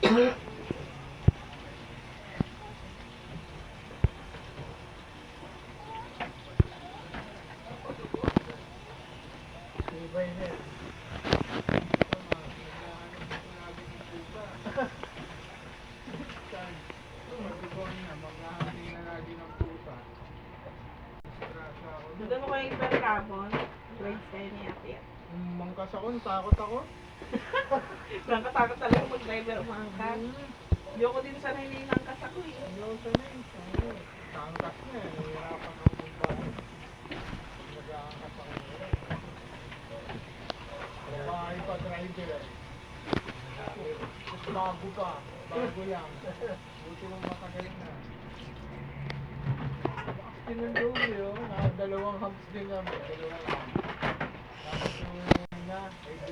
Ibay na. Doon ko yung hipercarbon. Grade 10 ni Ate. Mangkas ako, natakot ako. Nakatakot talaga mag-driver umangkas. Yoko din sana hinangkas ako eh. Ayaw sanay. Tangkas na eh. Nahihirapan ako magbahay. Nag-aangkas ako. Bahay pa driver eh. Bago pa. Bago lang. Buti lang matagal na. Tinundong yun. Dalawang hubs din kami. Dalawang hubs. Tapos yung nga.